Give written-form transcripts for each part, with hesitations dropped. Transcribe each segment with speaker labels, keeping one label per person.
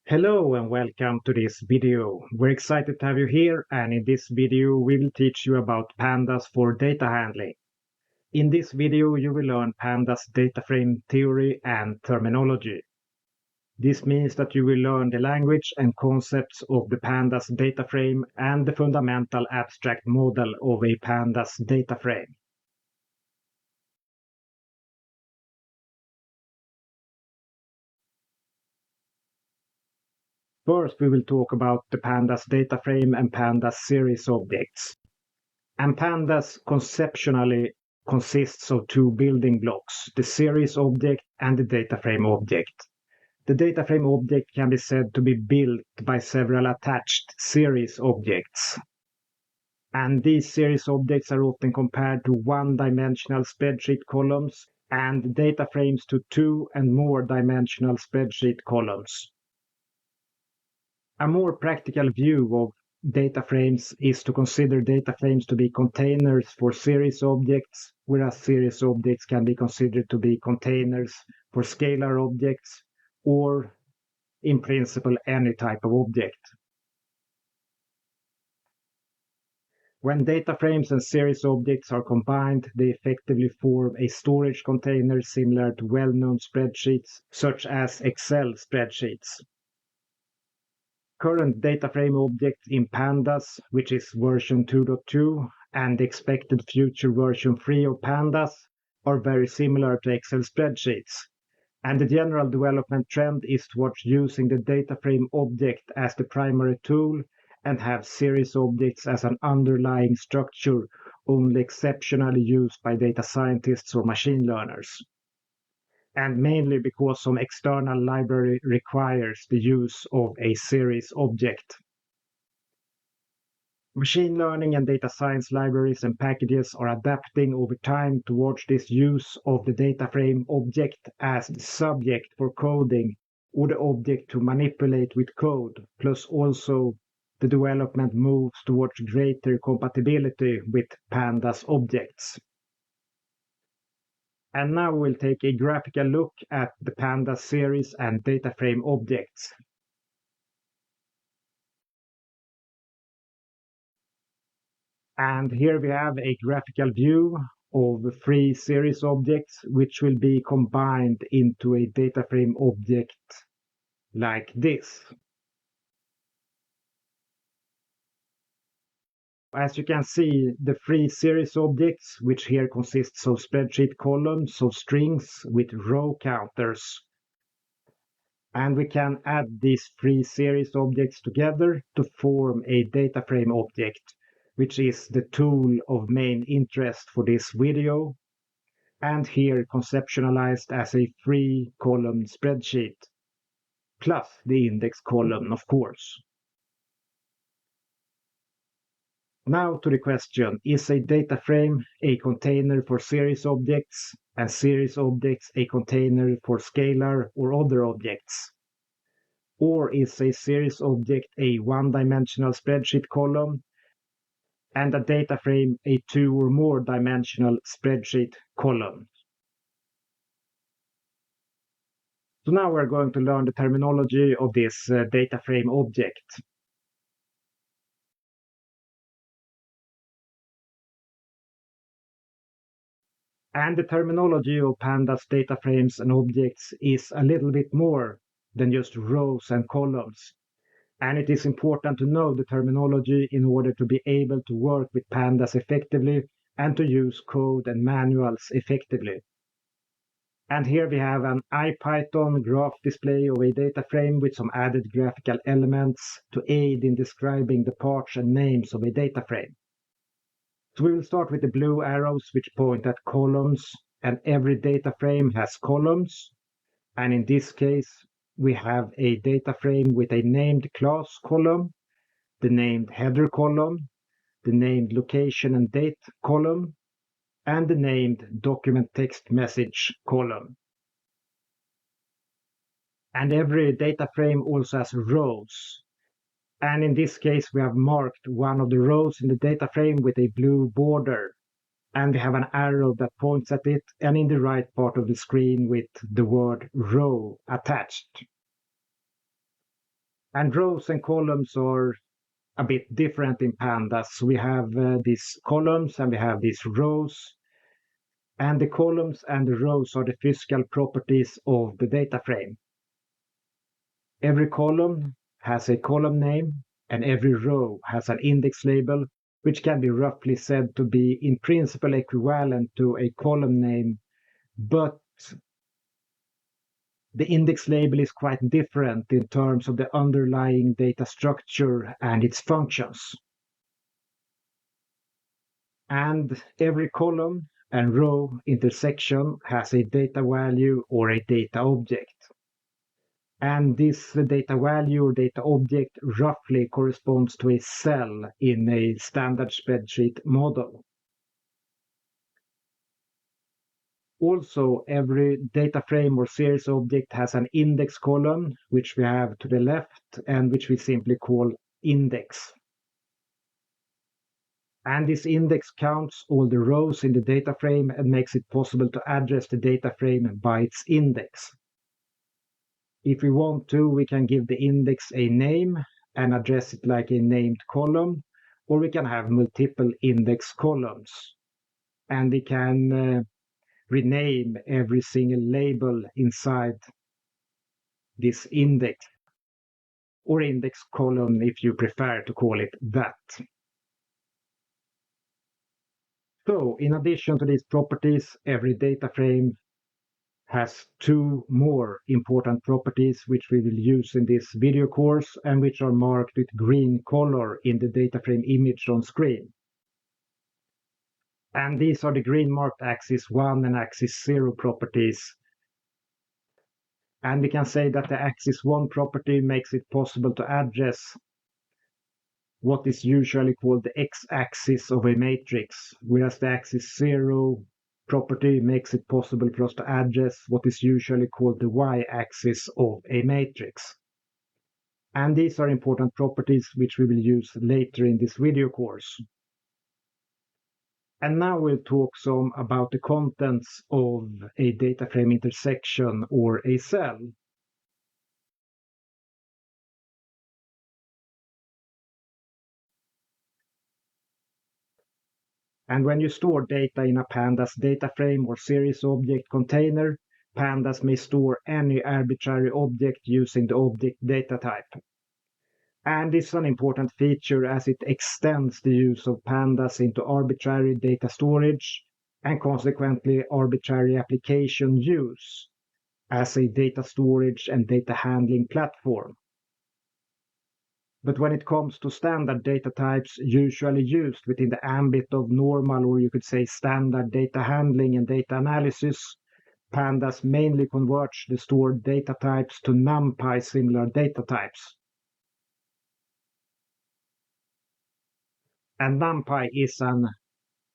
Speaker 1: Hello and welcome to this video. We're excited to have you here, and in this video we will teach you about pandas for data handling. In this video you will learn pandas data frame theory and terminology. This means that you will learn the language and concepts of the pandas data frame and the fundamental abstract model of a pandas data frame. First, we will talk about the pandas data frame and pandas series objects. And pandas conceptually consists of two building blocks, the series object and the data frame object. The data frame object can be said to be built by several attached series objects. And these series objects are often compared to one-dimensional spreadsheet columns and data frames to two and more dimensional spreadsheet columns. A more practical view of data frames is to consider data frames to be containers for series objects, whereas series objects can be considered to be containers for scalar objects, or in principle any type of object. When data frames and series objects are combined, they effectively form a storage container similar to well-known spreadsheets, such as Excel spreadsheets. Current data frame objects in Pandas, which is version 2.2, and the expected future version 3 of Pandas, are very similar to Excel spreadsheets. And the general development trend is towards using the data frame object as the primary tool and have series objects as an underlying structure only exceptionally used by data scientists or machine learners. And mainly because some external library requires the use of a series object. Machine learning and data science libraries and packages are adapting over time towards this use of the data frame object as the subject for coding or the object to manipulate with code, plus also the development moves towards greater compatibility with Pandas objects. And now we'll take a graphical look at the Pandas series and data frame objects. And here we have a graphical view of the three series objects, which will be combined into a data frame object like this. As you can see, the three series objects, which here consists of spreadsheet columns, so strings with row counters. And we can add these three series objects together to form a data frame object, which is the tool of main interest for this video, and here conceptualized as a three-column spreadsheet, plus the index column, of course. Now to the question, is a data frame a container for series objects, and series objects a container for scalar or other objects? Or is a series object a one-dimensional spreadsheet column, and a data frame a two or more dimensional spreadsheet column? So now we're going to learn the terminology of this data frame object. And the terminology of Pandas data frames and objects is a little bit more than just rows and columns. And it is important to know the terminology in order to be able to work with Pandas effectively and to use code and manuals effectively. And here we have an IPython graph display of a data frame with some added graphical elements to aid in describing the parts and names of a data frame. So we will start with the blue arrows which point at columns, and every data frame has columns. And in this case, we have a data frame with a named class column, the named header column, the named location and date column, and the named document text message column. And every data frame also has rows. And in this case, we have marked one of the rows in the data frame with a blue border. And we have an arrow that points at it, and in the right part of the screen with the word row attached. And rows and columns are a bit different in Pandas. We have these columns and we have these rows. And the columns and the rows are the physical properties of the data frame. Every column has a column name, and every row has an index label, which can be roughly said to be in principle equivalent to a column name, but the index label is quite different in terms of the underlying data structure and its functions. And every column and row intersection has a data value or a data object. And this data value or data object roughly corresponds to a cell in a standard spreadsheet model. Also, every data frame or series object has an index column, which we have to the left and which we simply call index. And this index counts all the rows in the data frame and makes it possible to address the data frame by its index. If we want to, we can give the index a name and address it like a named column, or we can have multiple index columns. And we can rename every single label inside this index, or index column if you prefer to call it that. So, in addition to these properties, every data frame has two more important properties which we will use in this video course and which are marked with green color in the data frame image on screen. And these are the green marked axis 1 and axis 0 properties. And we can say that the axis 1 property makes it possible to address what is usually called the x-axis of a matrix, whereas the axis 0 property makes it possible for us to address what is usually called the y-axis of a matrix. And these are important properties which we will use later in this video course. And now we'll talk some about the contents of a data frame intersection or a cell. And when you store data in a Pandas data frame or series object container, Pandas may store any arbitrary object using the object data type. And this is an important feature as it extends the use of Pandas into arbitrary data storage and consequently arbitrary application use as a data storage and data handling platform. But when it comes to standard data types usually used within the ambit of normal, or you could say standard data handling and data analysis, Pandas mainly converts the stored data types to NumPy similar data types. And NumPy is an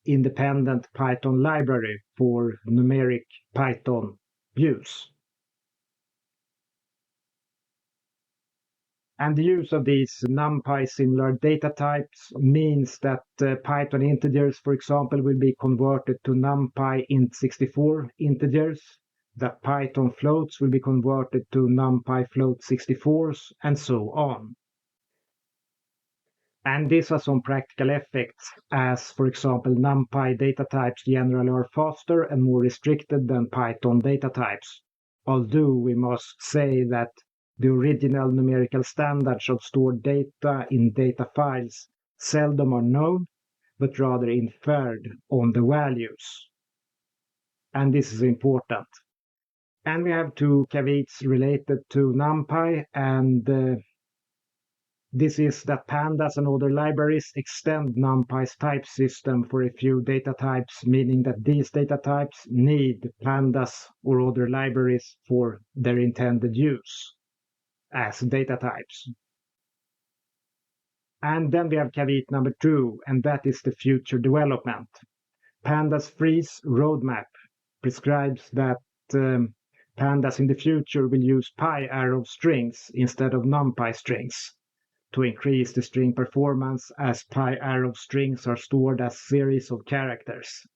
Speaker 1: independent Python library for numeric Python use. And the use of these NumPy similar data types means that Python integers, for example, will be converted to NumPy int64 integers, that Python floats will be converted to NumPy float 64s, and so on. And this has some practical effects, as for example, NumPy data types generally are faster and more restricted than Python data types, although we must say that the original numerical standards of stored data in data files seldom are known, but rather inferred on the values. And this is important. And we have two caveats related to NumPy, and this is that Pandas and other libraries extend NumPy's type system for a few data types, meaning that these data types need Pandas or other libraries for their intended use as data types. And then we have caveat number 2, and that is the future development. Pandas Freeze roadmap prescribes that Pandas in the future will use PyArrow strings instead of NumPy strings to increase the string performance, as PyArrow strings are stored as series of characters.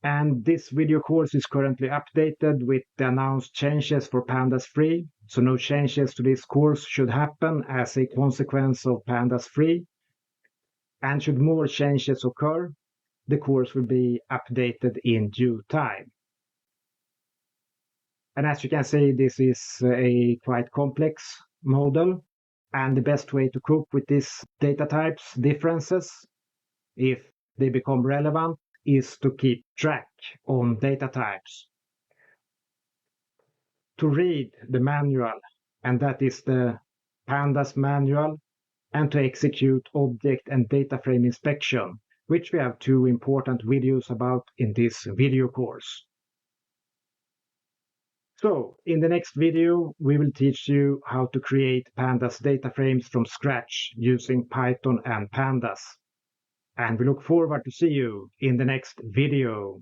Speaker 1: And this video course is currently updated with the announced changes for Pandas Free, So no changes to this course should happen as a consequence of Pandas 3. And should more changes occur, the course will be updated in due time. And as you can see, this is a quite complex model. And the best way to cope with these data types differences, if they become relevant, is to keep track on data types. To read the manual, and that is the Pandas manual, and to execute object and data frame inspection, which we have two important videos about in this video course. So, in the next video, we will teach you how to create Pandas data frames from scratch using Python and Pandas. And we look forward to see you in the next video.